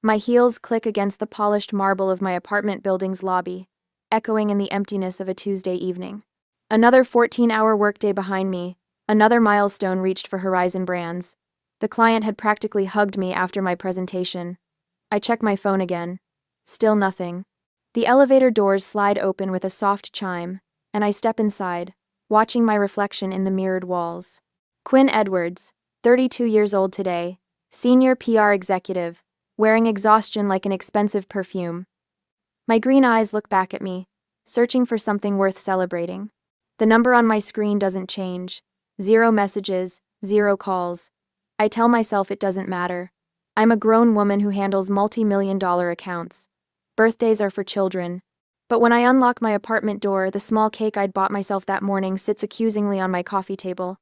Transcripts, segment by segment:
My heels click against the polished marble of my apartment building's lobby, echoing in the emptiness of a Tuesday evening. Another 14-hour workday behind me, another milestone reached for Horizon Brands. The client had practically hugged me after my presentation. I check my phone again. Still nothing. The elevator doors slide open with a soft chime, and I step inside, watching my reflection in the mirrored walls. Quinn Edwards, 32 years old today, senior PR executive, wearing exhaustion like an expensive perfume. My green eyes look back at me, searching for something worth celebrating. The number on my screen doesn't change. 0 messages, 0 calls. I tell myself it doesn't matter. I'm a grown woman who handles multi-million-dollar accounts. Birthdays are for children. But when I unlock my apartment door, the small cake I'd bought myself that morning sits accusingly on my coffee table.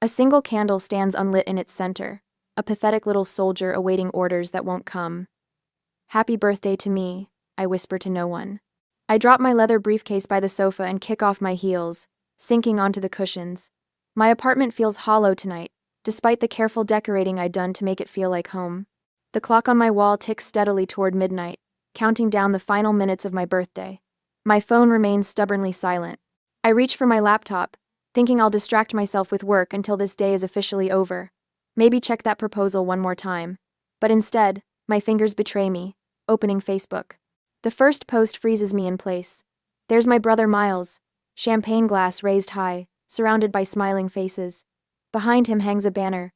A single candle stands unlit in its center, a pathetic little soldier awaiting orders that won't come. Happy birthday to me, I whisper to no one. I drop my leather briefcase by the sofa and kick off my heels, sinking onto the cushions. My apartment feels hollow tonight, despite the careful decorating I'd done to make it feel like home. The clock on my wall ticks steadily toward midnight, counting down the final minutes of my birthday. My phone remains stubbornly silent. I reach for my laptop, thinking I'll distract myself with work until this day is officially over. Maybe check that proposal one more time. But instead, my fingers betray me, opening Facebook. The first post freezes me in place. There's my brother Miles, champagne glass raised high, surrounded by smiling faces. Behind him hangs a banner.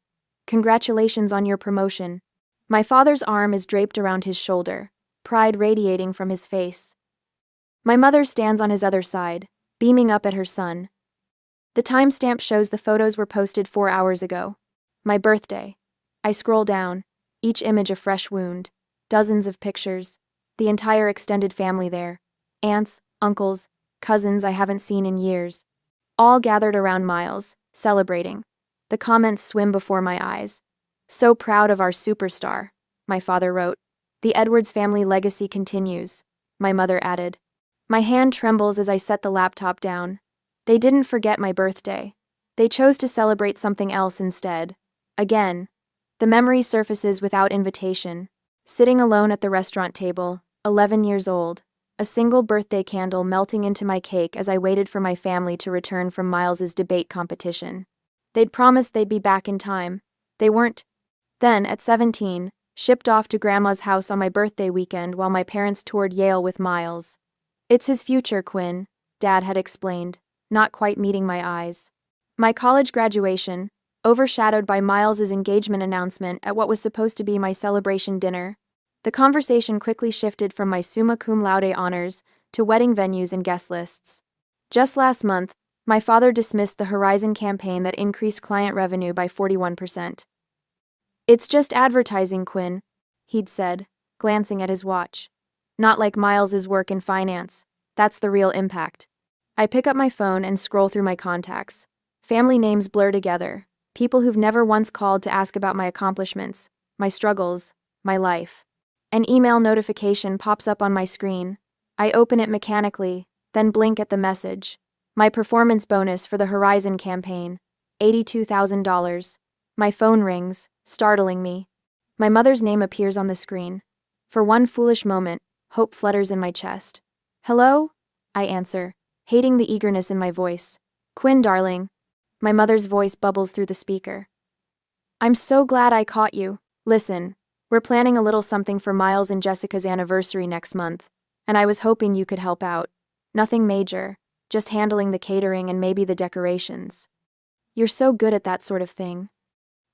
Congratulations on your promotion. My father's arm is draped around his shoulder, pride radiating from his face. My mother stands on his other side, beaming up at her son. The timestamp shows the photos were posted 4 hours ago. My birthday. I scroll down, each image a fresh wound. Dozens of pictures. The entire extended family there. Aunts, uncles, cousins I haven't seen in years. All gathered around Miles, celebrating. The comments swim before my eyes. So proud of our superstar, my father wrote. The Edwards family legacy continues, my mother added. My hand trembles as I set the laptop down. They didn't forget my birthday. They chose to celebrate something else instead. Again. The memory surfaces without invitation. Sitting alone at the restaurant table, 11 years old, a single birthday candle melting into my cake as I waited for my family to return from Miles's debate competition. They'd promised they'd be back in time. They weren't. Then, at 17, shipped off to Grandma's house on my birthday weekend while my parents toured Yale with Miles. It's his future, Quinn, Dad had explained, not quite meeting my eyes. My college graduation, overshadowed by Miles's engagement announcement at what was supposed to be my celebration dinner. The conversation quickly shifted from my summa cum laude honors to wedding venues and guest lists. Just last month, my father dismissed the Horizon campaign that increased client revenue by 41%. It's just advertising, Quinn, he'd said, glancing at his watch. Not like Miles's work in finance. That's the real impact. I pick up my phone and scroll through my contacts. Family names blur together. People who've never once called to ask about my accomplishments, my struggles, my life. An email notification pops up on my screen. I open it mechanically, then blink at the message. My performance bonus for the Horizon campaign, $82,000. My phone rings, startling me. My mother's name appears on the screen. For one foolish moment, hope flutters in my chest. Hello? I answer, hating the eagerness in my voice. Quinn, darling. My mother's voice bubbles through the speaker. I'm so glad I caught you. Listen, we're planning a little something for Miles and Jessica's anniversary next month, and I was hoping you could help out. Nothing major, just handling the catering and maybe the decorations. You're so good at that sort of thing.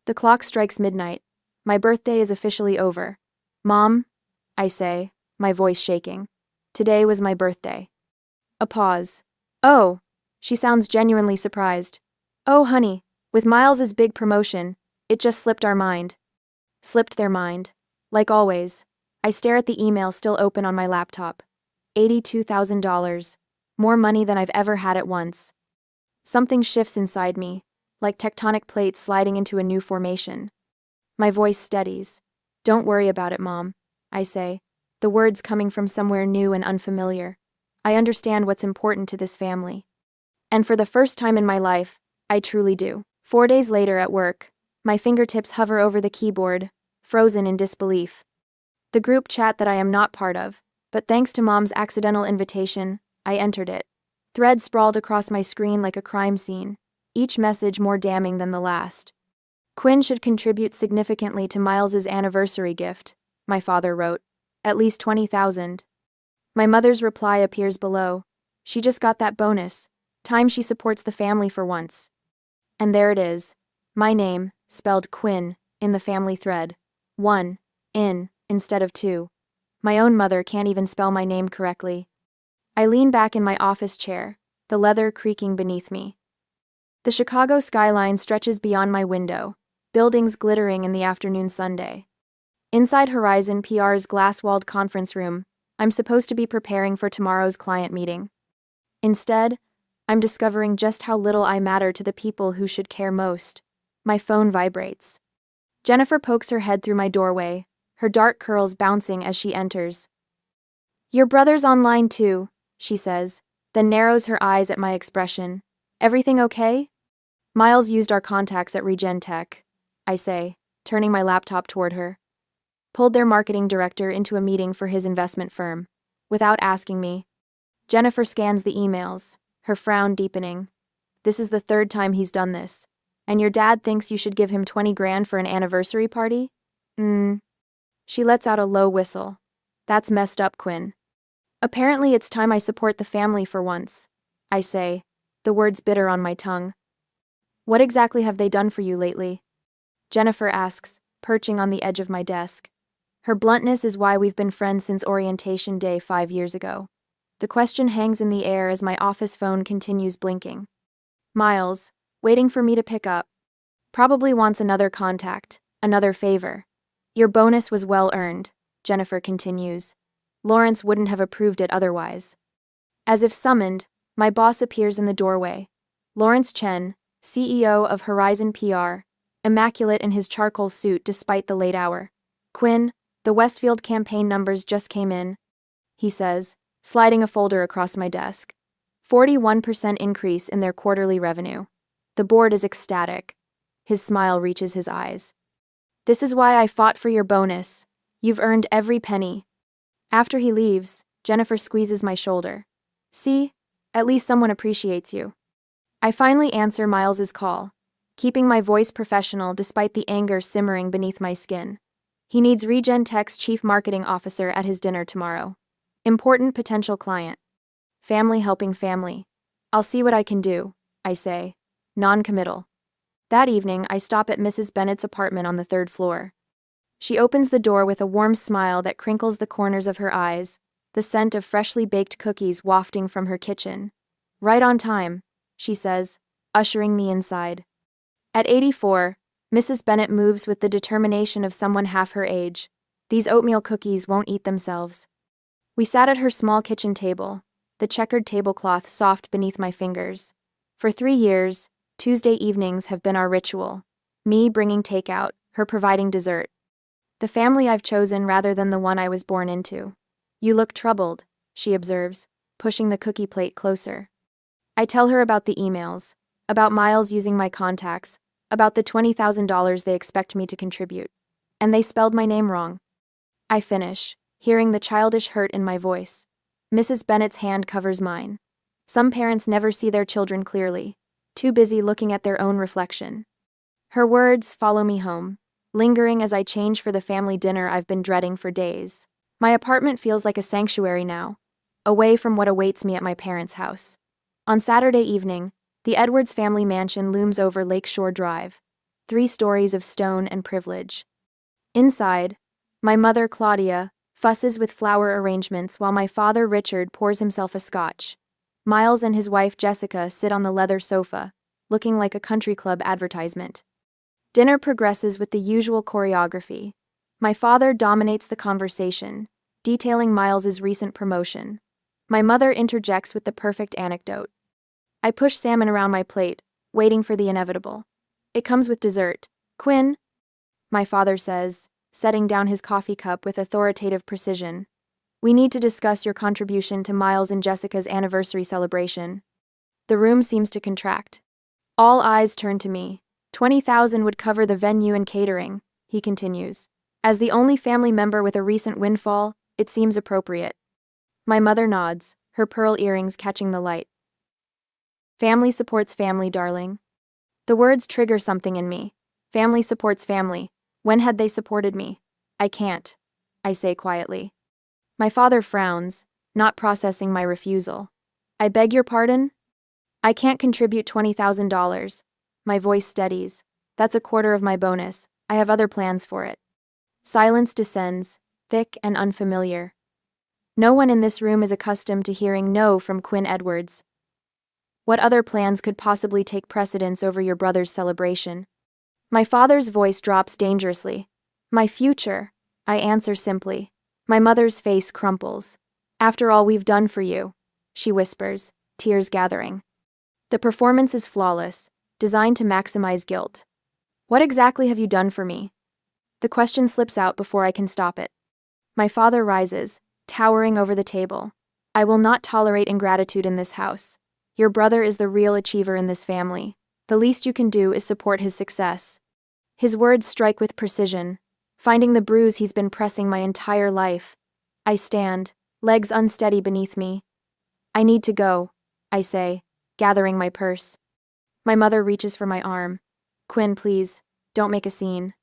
The clock strikes midnight. My birthday is officially over. Mom, I say, my voice shaking. Today was my birthday. A pause. Oh, she sounds genuinely surprised. Oh, honey, with Miles's big promotion, it just slipped our mind. Slipped their mind. Like always, I stare at the email still open on my laptop. $82,000. More money than I've ever had at once. Something shifts inside me, like tectonic plates sliding into a new formation. My voice steadies. Don't worry about it, Mom, I say, the words coming from somewhere new and unfamiliar. I understand what's important to this family. And for the first time in my life, I truly do. 4 days later at work, my fingertips hover over the keyboard, frozen in disbelief. The group chat that I am not part of, but thanks to Mom's accidental invitation, I entered it. Threads sprawled across my screen like a crime scene, each message more damning than the last. Quinn should contribute significantly to Miles's anniversary gift, my father wrote. At least $20,000. My mother's reply appears below. She just got that bonus. Time she supports the family for once. And there it is. My name, spelled Quinn, in the family thread. 1, instead of 2. My own mother can't even spell my name correctly. I lean back in my office chair, the leather creaking beneath me. The Chicago skyline stretches beyond my window, buildings glittering in the afternoon sunday. Inside Horizon PR's glass-walled conference room, I'm supposed to be preparing for tomorrow's client meeting. Instead, I'm discovering just how little I matter to the people who should care most. My phone vibrates. Jennifer pokes her head through my doorway, her dark curls bouncing as she enters. "Your brother's online too," she says, then narrows her eyes at my expression. "Everything okay?" "Miles used our contacts at Regen Tech," I say, turning my laptop toward her. "Pulled their marketing director into a meeting for his investment firm, without asking me." Jennifer scans the emails, her frown deepening. "This is the third time he's done this. And your dad thinks you should give him 20 grand for an anniversary party?" She lets out a low whistle. "That's messed up, Quinn." "Apparently it's time I support the family for once," I say, the words bitter on my tongue. "What exactly have they done for you lately?" Jennifer asks, perching on the edge of my desk. Her bluntness is why we've been friends since orientation day 5 years ago. The question hangs in the air as my office phone continues blinking. Miles, waiting for me to pick up. Probably wants another contact, another favor. "Your bonus was well earned," Jennifer continues. "Lawrence wouldn't have approved it otherwise." As if summoned, my boss appears in the doorway. Lawrence Chen, CEO of Horizon PR, immaculate in his charcoal suit despite the late hour. "Quinn, the Westfield campaign numbers just came in," he says, sliding a folder across my desk. 41% increase in their quarterly revenue. The board is ecstatic. His smile reaches his eyes. "This is why I fought for your bonus. You've earned every penny." After he leaves, Jennifer squeezes my shoulder. "See? At least someone appreciates you." I finally answer Miles's call, keeping my voice professional despite the anger simmering beneath my skin. He needs Regen Tech's chief marketing officer at his dinner tomorrow. Important potential client. Family helping family. "I'll see what I can do," I say, non-committal. That evening, I stop at Mrs. Bennett's apartment on the 3rd floor. She opens the door with a warm smile that crinkles the corners of her eyes, the scent of freshly baked cookies wafting from her kitchen. "Right on time," she says, ushering me inside. At 84, Mrs. Bennett moves with the determination of someone half her age. These oatmeal cookies won't eat themselves. We sat at her small kitchen table, the checkered tablecloth soft beneath my fingers. For 3 years, Tuesday evenings have been our ritual. Me bringing takeout, her providing dessert. The family I've chosen rather than the one I was born into. "You look troubled," she observes, pushing the cookie plate closer. I tell her about the emails, about Miles using my contacts, about the $20,000 they expect me to contribute. And they spelled my name wrong. I finish, hearing the childish hurt in my voice. Mrs. Bennett's hand covers mine. Some parents never see their children clearly, too busy looking at their own reflection. Her words follow me home, lingering as I change for the family dinner I've been dreading for days. My apartment feels like a sanctuary now, away from what awaits me at my parents' house. On Saturday evening, the Edwards family mansion looms over Lakeshore Drive, 3 stories of stone and privilege. Inside, my mother, Claudia, fusses with flower arrangements while my father, Richard, pours himself a scotch. Miles and his wife, Jessica, sit on the leather sofa, looking like a country club advertisement. Dinner progresses with the usual choreography. My father dominates the conversation, detailing Miles's recent promotion. My mother interjects with the perfect anecdote. I push salmon around my plate, waiting for the inevitable. "It comes with dessert. Quinn," my father says, setting down his coffee cup with authoritative precision. "We need to discuss your contribution to Miles and Jessica's anniversary celebration." The room seems to contract. All eyes turn to me. 20,000 would cover the venue and catering, he continues. As the only family member with a recent windfall, it seems appropriate. My mother nods, her pearl earrings catching the light. Family supports family, darling. The words trigger something in me. Family supports family. When had they supported me? I can't, I say quietly. My father frowns, not processing my refusal. I beg your pardon? I can't contribute $20,000. My voice steadies. That's a quarter of my bonus. I have other plans for it. Silence descends, thick and unfamiliar. No one in this room is accustomed to hearing no from Quinn Edwards. What other plans could possibly take precedence over your brother's celebration? My father's voice drops dangerously. My future, I answer simply. My mother's face crumples. After all we've done for you, she whispers, tears gathering. The performance is flawless, designed to maximize guilt. What exactly have you done for me? The question slips out before I can stop it. My father rises, towering over the table. I will not tolerate ingratitude in this house. Your brother is the real achiever in this family. The least you can do is support his success. His words strike with precision, finding the bruise he's been pressing my entire life. I stand, legs unsteady beneath me. I need to go, I say, gathering my purse. My mother reaches for my arm. Quinn, please, don't make a scene.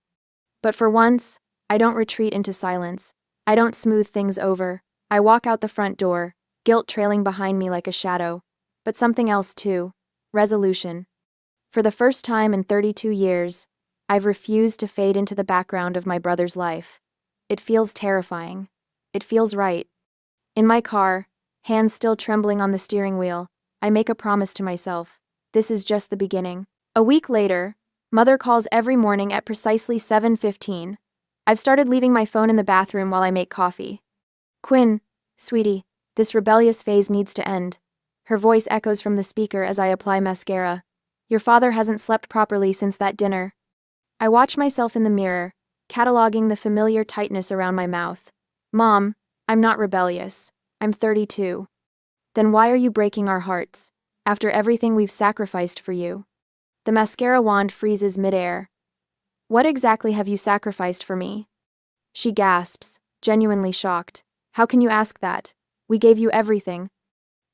But for once, I don't retreat into silence. I don't smooth things over. I walk out the front door, guilt trailing behind me like a shadow. But something else too. Resolution. For the first time in 32 years, I've refused to fade into the background of my brother's life. It feels terrifying. It feels right. In my car, hands still trembling on the steering wheel, I make a promise to myself. This is just the beginning. A week later, Mother calls every morning at precisely 7:15. I've started leaving my phone in the bathroom while I make coffee. Quinn, sweetie, this rebellious phase needs to end. Her voice echoes from the speaker as I apply mascara. Your father hasn't slept properly since that dinner. I watch myself in the mirror, cataloging the familiar tightness around my mouth. Mom, I'm not rebellious. I'm 32. Then why are you breaking our hearts, after everything we've sacrificed for you? The mascara wand freezes midair. What exactly have you sacrificed for me? She gasps, genuinely shocked. How can you ask that? We gave you everything.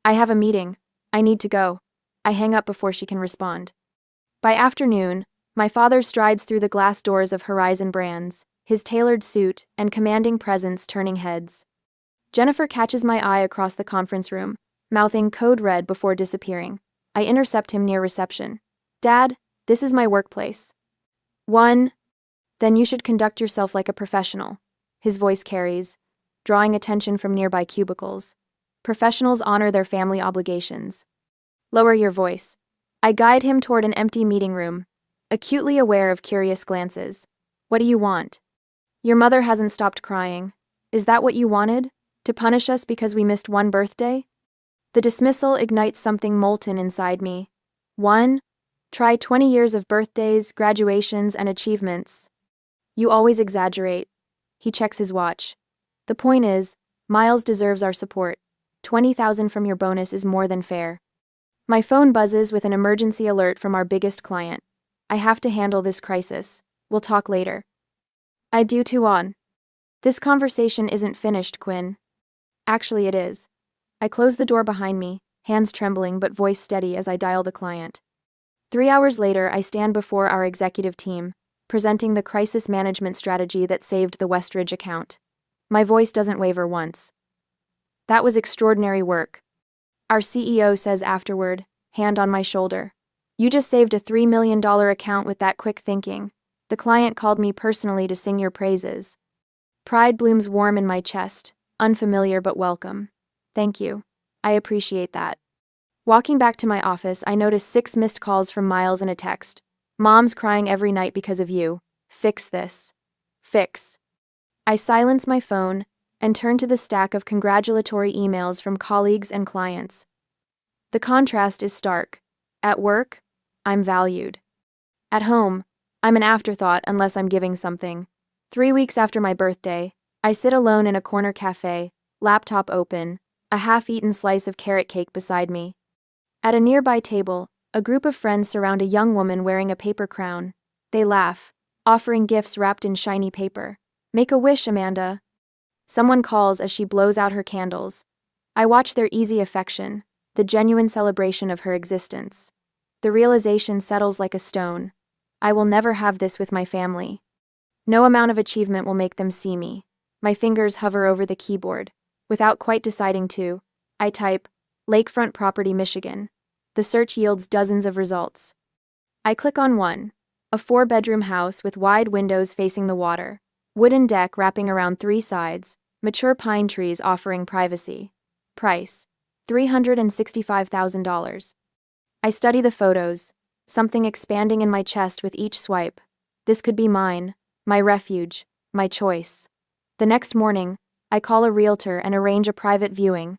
I have a meeting. I need to go. I hang up before she can respond. By afternoon, my father strides through the glass doors of Horizon Brands, his tailored suit and commanding presence turning heads. Jennifer catches my eye across the conference room, mouthing code red before disappearing. I intercept him near reception. Dad, this is my workplace. Then you should conduct yourself like a professional. His voice carries, drawing attention from nearby cubicles. Professionals honor their family obligations. Lower your voice. I guide him toward an empty meeting room, acutely aware of curious glances. What do you want? Your mother hasn't stopped crying. Is that what you wanted? To punish us because we missed one birthday? The dismissal ignites something molten inside me. Try 20 years of birthdays, graduations, and achievements. You always exaggerate. He checks his watch. The point is, Miles deserves our support. 20,000 from your bonus is more than fair. My phone buzzes with an emergency alert from our biggest client. I have to handle this crisis. We'll talk later. I do too on. This conversation isn't finished, Quinn. Actually, it is. I close the door behind me, hands trembling but voice steady as I dial the client. 3 hours later, I stand before our executive team, presenting the crisis management strategy that saved the Westridge account. My voice doesn't waver once. That was extraordinary work. Our CEO says afterward, hand on my shoulder. You just saved a $3 million account with that quick thinking. The client called me personally to sing your praises. Pride blooms warm in my chest, unfamiliar but welcome. Thank you. I appreciate that. Walking back to my office, I notice 6 missed calls from Miles and a text. Mom's crying every night because of you. Fix this. Fix. I silence my phone and turn to the stack of congratulatory emails from colleagues and clients. The contrast is stark. At work, I'm valued. At home, I'm an afterthought unless I'm giving something. 3 weeks after my birthday, I sit alone in a corner cafe, laptop open, a half-eaten slice of carrot cake beside me. At a nearby table, a group of friends surround a young woman wearing a paper crown. They laugh, offering gifts wrapped in shiny paper. Make a wish, Amanda. Someone calls as she blows out her candles. I watch their easy affection, the genuine celebration of her existence. The realization settles like a stone. I will never have this with my family. No amount of achievement will make them see me. My fingers hover over the keyboard. Without quite deciding to, I type, Lakefront Property, Michigan. The search yields dozens of results. I click on one, a 4-bedroom house with wide windows facing the water, wooden deck wrapping around 3 sides, mature pine trees offering privacy. Price, $365,000. I study the photos, something expanding in my chest with each swipe. This could be mine, my refuge, my choice. The next morning, I call a realtor and arrange a private viewing.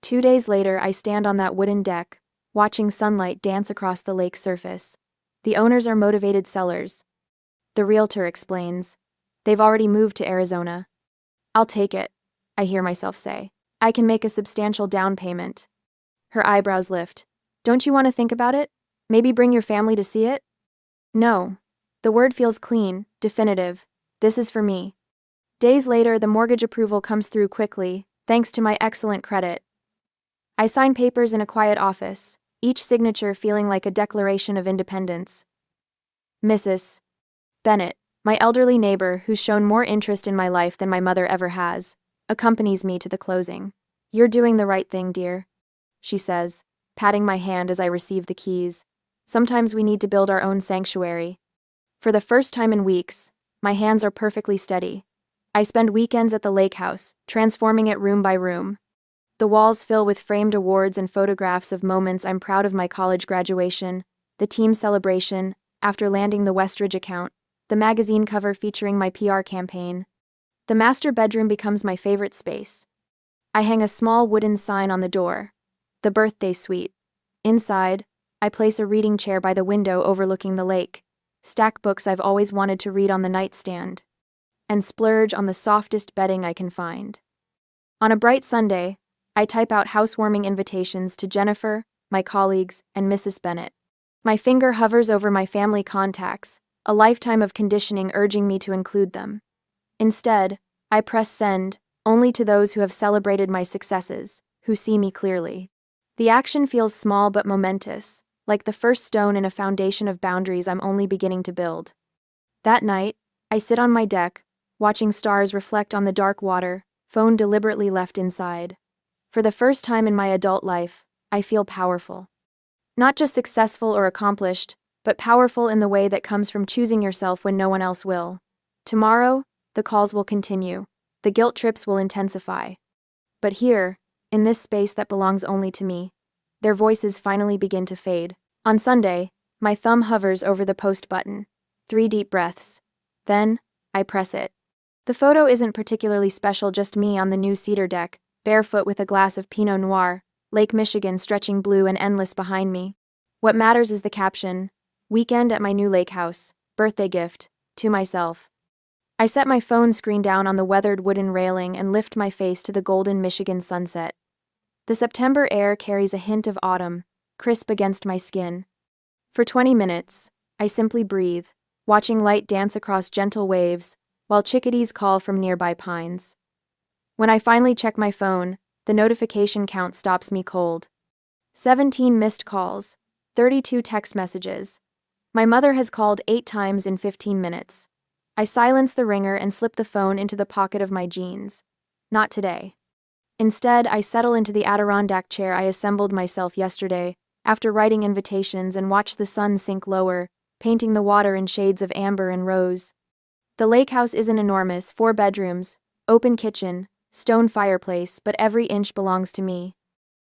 2 days later, I stand on that wooden deck, watching sunlight dance across the lake's surface. The owners are motivated sellers. The realtor explains. They've already moved to Arizona. I'll take it, I hear myself say. I can make a substantial down payment. Her eyebrows lift. Don't you want to think about it? Maybe bring your family to see it? No. The word feels clean, definitive. This is for me. Days later, the mortgage approval comes through quickly, thanks to my excellent credit. I sign papers in a quiet office, each signature feeling like a declaration of independence. Mrs. Bennett, my elderly neighbor who's shown more interest in my life than my mother ever has, accompanies me to the closing. You're doing the right thing, dear, she says, patting my hand as I receive the keys. Sometimes we need to build our own sanctuary. For the first time in weeks, my hands are perfectly steady. I spend weekends at the lake house, transforming it room by room. The walls fill with framed awards and photographs of moments I'm proud of: my college graduation, the team celebration, after landing the Westridge account, the magazine cover featuring my PR campaign. The master bedroom becomes my favorite space. I hang a small wooden sign on the door, the birthday suite. Inside, I place a reading chair by the window overlooking the lake, stack books I've always wanted to read on the nightstand, and splurge on the softest bedding I can find. On a bright Sunday, I type out housewarming invitations to Jennifer, my colleagues, and Mrs. Bennett. My finger hovers over my family contacts, a lifetime of conditioning urging me to include them. Instead, I press send, only to those who have celebrated my successes, who see me clearly. The action feels small but momentous, like the first stone in a foundation of boundaries I'm only beginning to build. That night, I sit on my deck, watching stars reflect on the dark water, phone deliberately left inside. For the first time in my adult life, I feel powerful. Not just successful or accomplished, but powerful in the way that comes from choosing yourself when no one else will. Tomorrow, the calls will continue. The guilt trips will intensify. But here, in this space that belongs only to me, their voices finally begin to fade. On Sunday, my thumb hovers over the post button. 3 deep breaths. Then, I press it. The photo isn't particularly special, just me on the new cedar deck, barefoot with a glass of Pinot Noir, Lake Michigan stretching blue and endless behind me. What matters is the caption, "Weekend at my new lake house, birthday gift, to myself." I set my phone screen down on the weathered wooden railing and lift my face to the golden Michigan sunset. The September air carries a hint of autumn, crisp against my skin. For 20 minutes, I simply breathe, watching light dance across gentle waves, while chickadees call from nearby pines. When I finally check my phone, the notification count stops me cold. 17 missed calls, 32 text messages. My mother has called 8 times in 15 minutes. I silence the ringer and slip the phone into the pocket of my jeans. Not today. Instead, I settle into the Adirondack chair I assembled myself yesterday, after writing invitations, and watch the sun sink lower, painting the water in shades of amber and rose. The lake house isn't enormous: 4 bedrooms, open kitchen, stone fireplace, but every inch belongs to me.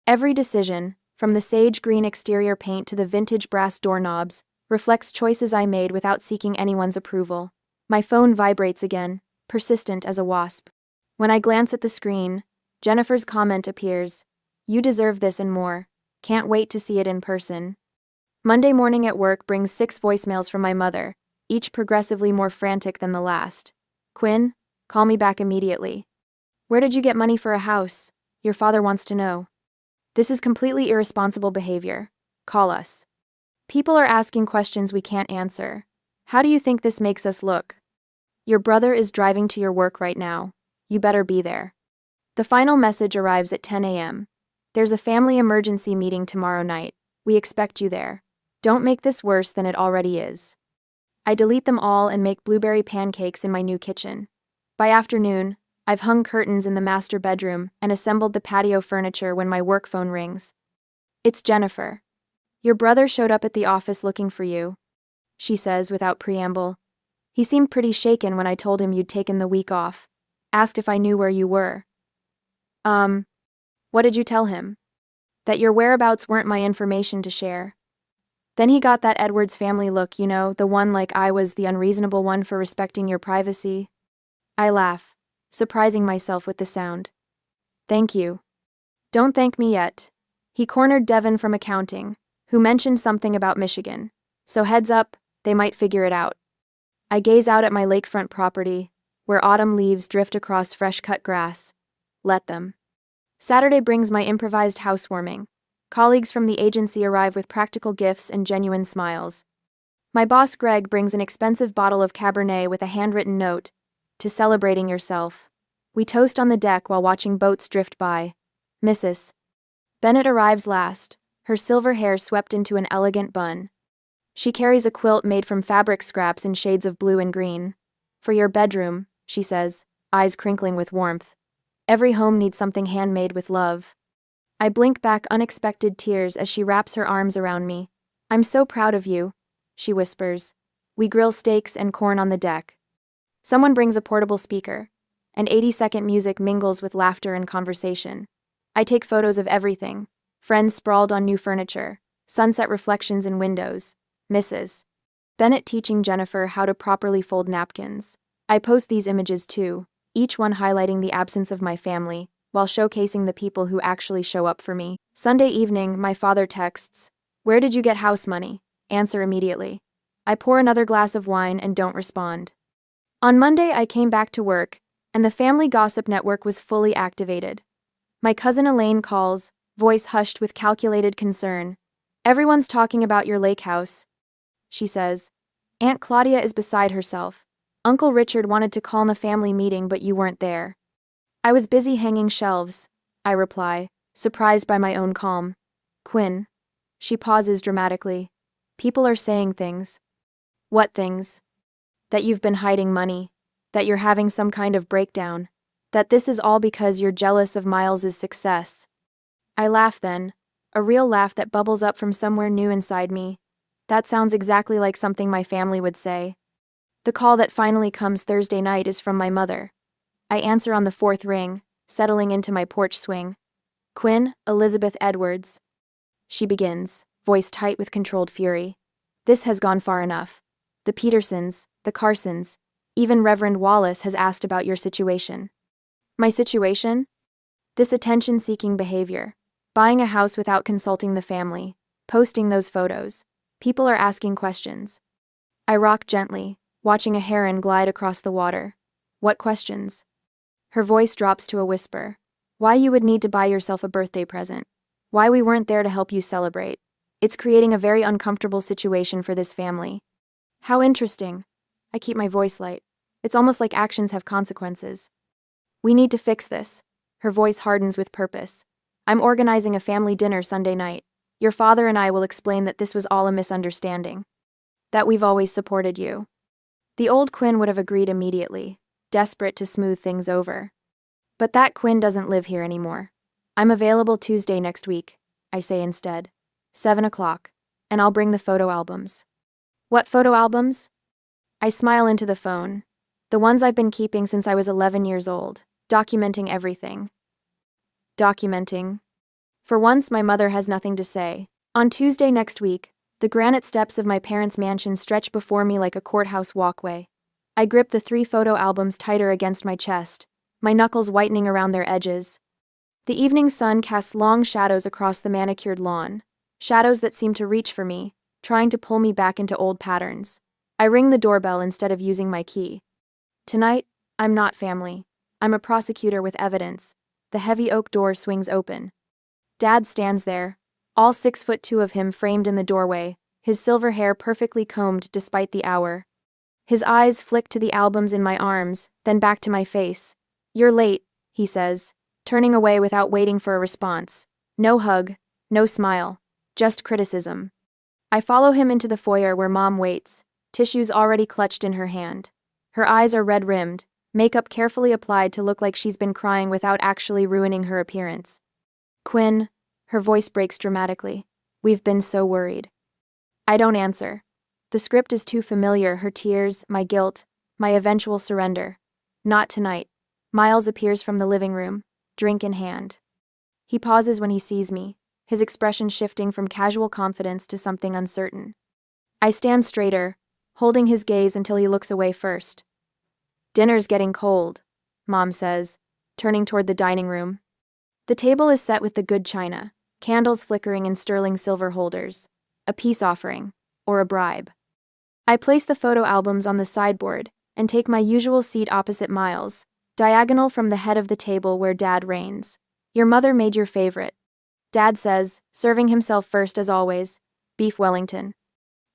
Every decision, from the sage green exterior paint to the vintage brass doorknobs, reflects choices I made without seeking anyone's approval. My phone vibrates again, persistent as a wasp. When I glance at the screen, Jennifer's comment appears. "You deserve this and more. Can't wait to see it in person." Monday morning at work brings 6 voicemails from my mother, each progressively more frantic than the last. "Quinn, call me back immediately. Where did you get money for a house? Your father wants to know. This is completely irresponsible behavior. Call us. People are asking questions we can't answer. How do you think this makes us look? Your brother is driving to your work right now. You better be there. The final message arrives at 10 a.m. There's a family emergency meeting tomorrow night. We expect you there. Don't make this worse than it already is. I delete them all and make blueberry pancakes in my new kitchen. By afternoon, I've hung curtains in the master bedroom and assembled the patio furniture when my work phone rings. It's Jennifer. Your brother showed up at the office looking for you, she says without preamble. He seemed pretty shaken when I told him you'd taken the week off. Asked if I knew where you were. What did you tell him? That your whereabouts weren't my information to share. Then he got that Edwards family look, you know, the one like I was the unreasonable one for respecting your privacy. I laugh, surprising myself with the sound. Thank you. Don't thank me yet. He cornered Devin from accounting, who mentioned something about Michigan. So heads up, they might figure it out. I gaze out at my lakefront property, where autumn leaves drift across fresh-cut grass. Let them. Saturday brings my improvised housewarming. Colleagues from the agency arrive with practical gifts and genuine smiles. My boss Greg brings an expensive bottle of Cabernet with a handwritten note, to celebrating yourself. We toast on the deck while watching boats drift by. Mrs. Bennett arrives last, her silver hair swept into an elegant bun. She carries a quilt made from fabric scraps in shades of blue and green. For your bedroom, she says, eyes crinkling with warmth. Every home needs something handmade with love. I blink back unexpected tears as she wraps her arms around me. I'm so proud of you, she whispers. We grill steaks and corn on the deck. Someone brings a portable speaker, and 80-second music mingles with laughter and conversation. I take photos of everything, friends sprawled on new furniture, sunset reflections in windows, Mrs. Bennett teaching Jennifer how to properly fold napkins. I post these images too, each one highlighting the absence of my family, while showcasing the people who actually show up for me. Sunday evening, my father texts, "Where did you get house money?" Answer immediately. I pour another glass of wine and don't respond. On Monday, I came back to work, and the family gossip network was fully activated. My cousin Elaine calls, voice hushed with calculated concern. "Everyone's talking about your lake house," she says. "Aunt Claudia is beside herself. Uncle Richard wanted to call a family meeting, but you weren't there." "I was busy hanging shelves," I reply, surprised by my own calm. "Quinn." She pauses dramatically. "People are saying things." "What things?" "That you've been hiding money. That you're having some kind of breakdown. That this is all because you're jealous of Miles's success." I laugh then, a real laugh that bubbles up from somewhere new inside me. That sounds exactly like something my family would say. The call that finally comes Thursday night is from my mother. I answer on the fourth ring, settling into my porch swing. "Quinn, Elizabeth Edwards." She begins, voice tight with controlled fury. "This has gone far enough. The Petersons, the Carsons, even Reverend Wallace has asked about your situation." My situation? This attention-seeking behavior. Buying a house without consulting the family. Posting those photos. People are asking questions. I rock gently, watching a heron glide across the water. "What questions?" Her voice drops to a whisper. "Why you would need to buy yourself a birthday present. Why we weren't there to help you celebrate. It's creating a very uncomfortable situation for this family." "How interesting." I keep my voice light. It's almost like actions have consequences. "We need to fix this." Her voice hardens with purpose. "I'm organizing a family dinner Sunday night. Your father and I will explain that this was all a misunderstanding. That we've always supported you." The old Quinn would have agreed immediately, desperate to smooth things over. But that Quinn doesn't live here anymore. "I'm available Tuesday next week," I say instead. 7 o'clock, and I'll bring the photo albums. "What photo albums?" I smile into the phone. The ones I've been keeping since I was 11 years old, documenting everything. Documenting. For once, my mother has nothing to say. On Tuesday next week, the granite steps of my parents' mansion stretch before me like a courthouse walkway. I grip the 3 photo albums tighter against my chest, my knuckles whitening around their edges. The evening sun casts long shadows across the manicured lawn, shadows that seem to reach for me, trying to pull me back into old patterns. I ring the doorbell instead of using my key. Tonight, I'm not family. I'm a prosecutor with evidence. The heavy oak door swings open. Dad stands there, all 6'2" of him framed in the doorway, his silver hair perfectly combed despite the hour. His eyes flick to the albums in my arms, then back to my face. "You're late," he says, turning away without waiting for a response. No hug, no smile, just criticism. I follow him into the foyer where Mom waits, tissues already clutched in her hand. Her eyes are red-rimmed, makeup carefully applied to look like she's been crying without actually ruining her appearance. "Quinn," her voice breaks dramatically. "We've been so worried." I don't answer. The script is too familiar, her tears, my guilt, my eventual surrender. Not tonight. Miles appears from the living room, drink in hand. He pauses when he sees me, his expression shifting from casual confidence to something uncertain. I stand straighter, holding his gaze until he looks away first. "Dinner's getting cold," Mom says, turning toward the dining room. The table is set with the good china, candles flickering in sterling silver holders. A peace offering, or a bribe. I place the photo albums on the sideboard and take my usual seat opposite Miles, diagonal from the head of the table where Dad reigns. "Your mother made your favorite," Dad says, serving himself first as always, beef Wellington.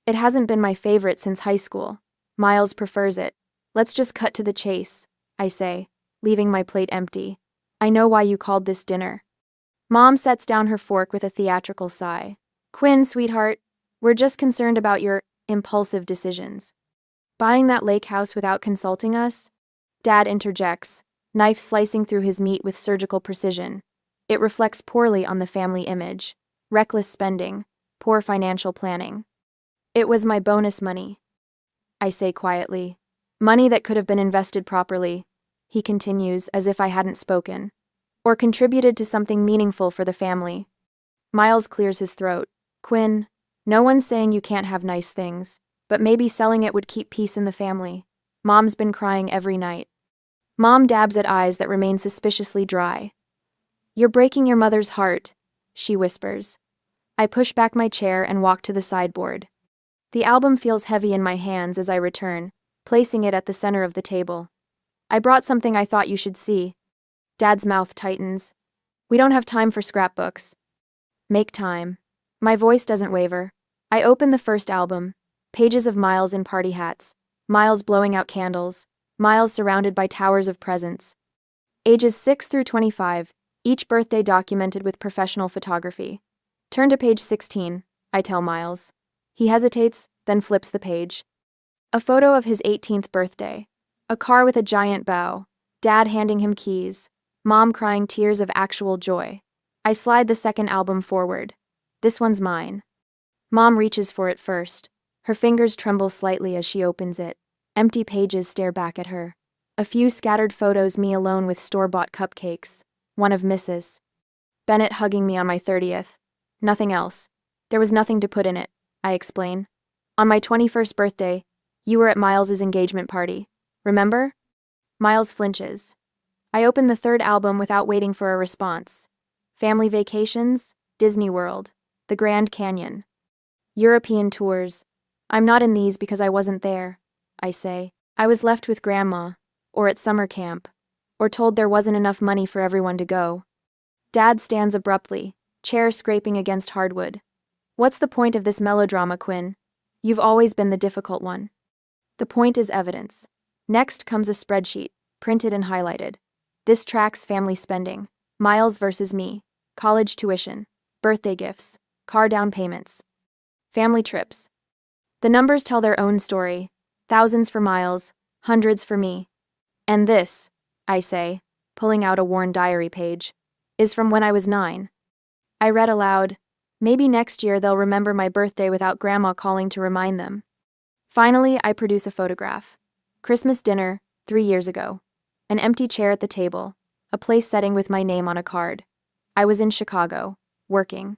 "It hasn't been my favorite since high school. Miles prefers it. Let's just cut to the chase," I say, leaving my plate empty. "I know why you called this dinner." Mom sets down her fork with a theatrical sigh. "Quinn, sweetheart, we're just concerned about your impulsive decisions. Buying that lake house without consulting us?" Dad interjects, knife slicing through his meat with surgical precision. It reflects poorly on the family image. Reckless spending, poor financial planning. "It was my bonus money," I say quietly. "Money that could have been invested properly," he continues as if I hadn't spoken, "or contributed to something meaningful for the family." Miles clears his throat. "Quinn, no one's saying you can't have nice things, but maybe selling it would keep peace in the family. Mom's been crying every night." Mom dabs at eyes that remain suspiciously dry. "You're breaking your mother's heart," she whispers. I push back my chair and walk to the sideboard. The album feels heavy in my hands as I return, placing it at the center of the table. "I brought something I thought you should see." Dad's mouth tightens. "We don't have time for scrapbooks." "Make time." My voice doesn't waver. I open the first album, pages of Miles in party hats, Miles blowing out candles, Miles surrounded by towers of presents. Ages 6 through 25, each birthday documented with professional photography. "Turn to page 16, I tell Miles. He hesitates, then flips the page. A photo of his 18th birthday. A car with a giant bow, Dad handing him keys, Mom crying tears of actual joy. I slide the second album forward. "This one's mine." Mom reaches for it first. Her fingers tremble slightly as she opens it. Empty pages stare back at her. A few scattered photos, me alone with store-bought cupcakes. One of Mrs. Bennett hugging me on my 30th. Nothing else. There was nothing to put in it, I explain. "On my 21st birthday, you were at Miles's engagement party. Remember?" Miles flinches. I open the third album without waiting for a response. Family vacations, Disney World, the Grand Canyon. European tours. "I'm not in these because I wasn't there," I say. "I was left with Grandma, or at summer camp, or told there wasn't enough money for everyone to go." Dad stands abruptly, chair scraping against hardwood. "What's the point of this melodrama, Quinn? You've always been the difficult one." The point is evidence. Next comes a spreadsheet, printed and highlighted. This tracks family spending. Miles versus me. College tuition. Birthday gifts. Car down payments. Family trips. The numbers tell their own story. Thousands for Miles, hundreds for me. "And this," I say, pulling out a worn diary page, "is from when I was 9. I read aloud, "Maybe next year they'll remember my birthday without Grandma calling to remind them." Finally, I produce a photograph. Christmas dinner, 3 years ago. An empty chair at the table, a place setting with my name on a card. I was in Chicago, working.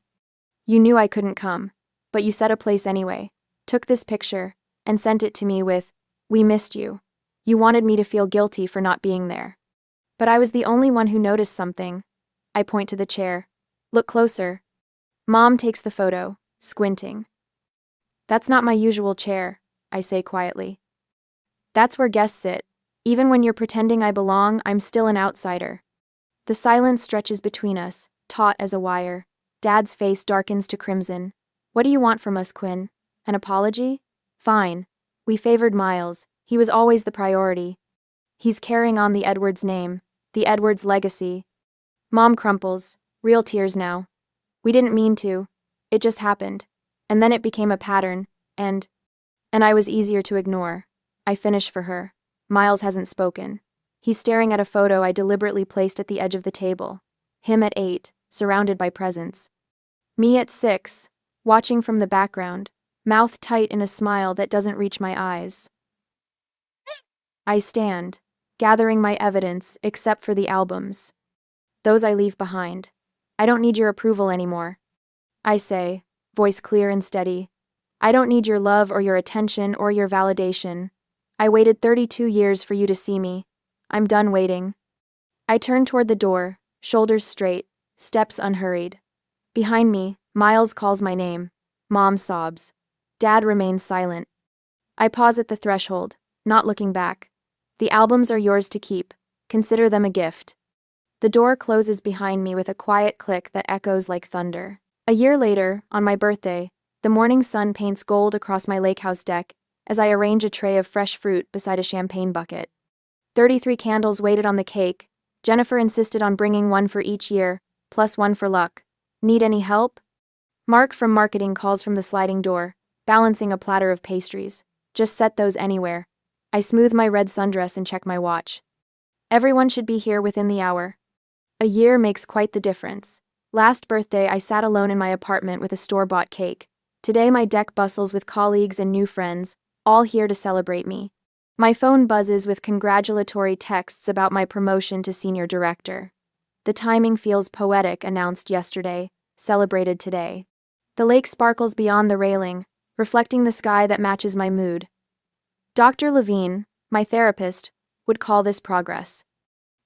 You knew I couldn't come, but you set a place anyway, took this picture, and sent it to me with, "We missed you." You wanted me to feel guilty for not being there. But I was the only one who noticed something. I point to the chair. "Look closer." Mom takes the photo, squinting. "That's not my usual chair," I say quietly. "That's where guests sit. Even when you're pretending I belong, I'm still an outsider." The silence stretches between us, taut as a wire. Dad's face darkens to crimson. "What do you want from us, Quinn? An apology? Fine. We favored Miles. He was always the priority. He's carrying on the Edwards name, the Edwards legacy. Mom crumples, real tears now. We didn't mean to. It just happened. And then it became a pattern, and I was easier to ignore. I finish for her. Miles hasn't spoken. He's staring at a photo I deliberately placed at the edge of the table. Him at 8, surrounded by presents. Me at 6, watching from the background, mouth tight in a smile that doesn't reach my eyes. I stand, gathering my evidence except for the albums. Those I leave behind. I don't need your approval anymore. I say, voice clear and steady. I don't need your love or your attention or your validation. I waited 32 years for you to see me. I'm done waiting. I turn toward the door, shoulders straight, steps unhurried. Behind me, Miles calls my name. Mom sobs. Dad remains silent. I pause at the threshold, not looking back. The albums are yours to keep. Consider them a gift. The door closes behind me with a quiet click that echoes like thunder. A year later, on my birthday, the morning sun paints gold across my lake house deck as I arrange a tray of fresh fruit beside a champagne bucket. 33 candles waited on the cake. Jennifer insisted on bringing one for each year, plus one for luck. Need any help? Mark from marketing calls from the sliding door, balancing a platter of pastries. Just set those anywhere. I smooth my red sundress and check my watch. Everyone should be here within the hour. A year makes quite the difference. Last birthday, I sat alone in my apartment with a store-bought cake. Today, my deck bustles with colleagues and new friends, all here to celebrate me. My phone buzzes with congratulatory texts about my promotion to senior director. The timing feels poetic, announced yesterday, celebrated today. The lake sparkles beyond the railing, reflecting the sky that matches my mood. Dr. Levine, my therapist, would call this progress.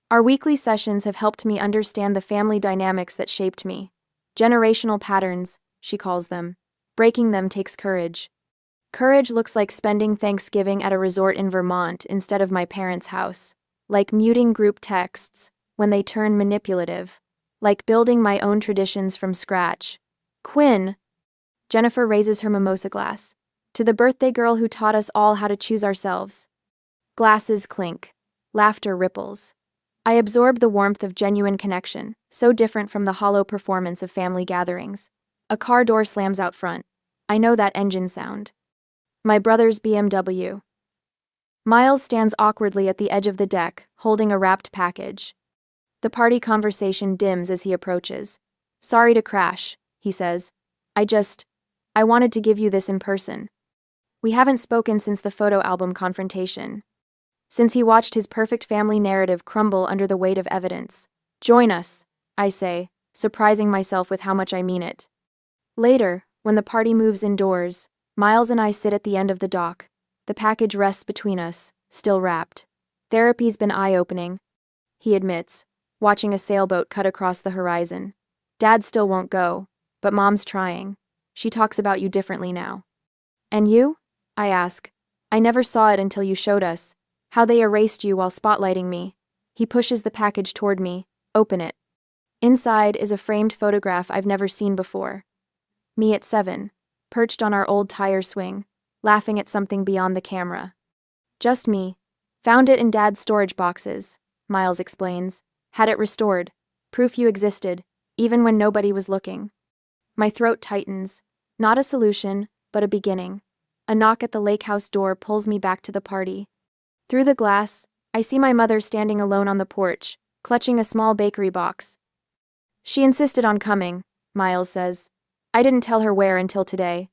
Our weekly sessions have helped me understand the family dynamics that shaped me. Generational patterns, she calls them. Breaking them takes courage. Courage looks like spending Thanksgiving at a resort in Vermont instead of my parents' house. Like muting group texts when they turn manipulative. Like building my own traditions from scratch. Quinn! Jennifer raises her mimosa glass. To the birthday girl who taught us all how to choose ourselves. Glasses clink. Laughter ripples. I absorb the warmth of genuine connection, so different from the hollow performance of family gatherings. A car door slams out front. I know that engine sound. My brother's BMW. Miles stands awkwardly at the edge of the deck, holding a wrapped package. The party conversation dims as he approaches. Sorry to crash, he says. I wanted to give you this in person. We haven't spoken since the photo album confrontation. Since he watched his perfect family narrative crumble under the weight of evidence. Join us, I say, surprising myself with how much I mean it. Later, when the party moves indoors, Miles and I sit at the end of the dock. The package rests between us, still wrapped. Therapy's been eye-opening, he admits, watching a sailboat cut across the horizon. Dad still won't go, but Mom's trying. She talks about you differently now. And you? I ask. I never saw it until you showed us. How they erased you while spotlighting me. He pushes the package toward me. Open it. Inside is a framed photograph I've never seen before. Me at 7, perched on our old tire swing, laughing at something beyond the camera. Just me. Found it in Dad's storage boxes, Miles explains. Had it restored. Proof you existed, even when nobody was looking. My throat tightens. Not a solution, but a beginning. A knock at the lake house door pulls me back to the party. Through the glass, I see my mother standing alone on the porch, clutching a small bakery box. She insisted on coming, Miles says. I didn't tell her where until today.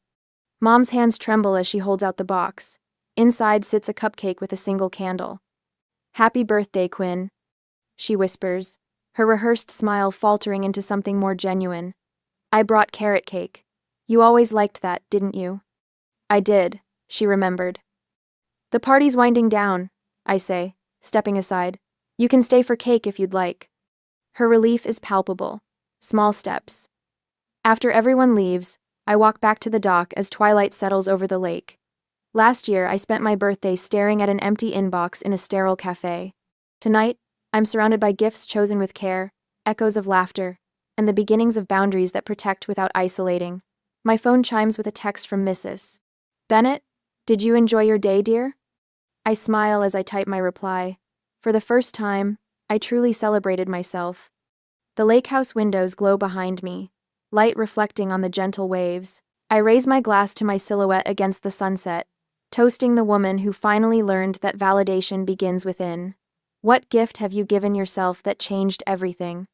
Mom's hands tremble as she holds out the box. Inside sits a cupcake with a single candle. Happy birthday, Quinn, she whispers, her rehearsed smile faltering into something more genuine. I brought carrot cake. You always liked that, didn't you? I did, she remembered. The party's winding down, I say, stepping aside. You can stay for cake if you'd like. Her relief is palpable. Small steps. After everyone leaves, I walk back to the dock as twilight settles over the lake. Last year, I spent my birthday staring at an empty inbox in a sterile cafe. Tonight, I'm surrounded by gifts chosen with care, echoes of laughter, and the beginnings of boundaries that protect without isolating. My phone chimes with a text from Mrs. Bennett. Did you enjoy your day, dear? I smile as I type my reply. For the first time, I truly celebrated myself. The lake house windows glow behind me, light reflecting on the gentle waves. I raise my glass to my silhouette against the sunset, toasting the woman who finally learned that validation begins within. What gift have you given yourself that changed everything?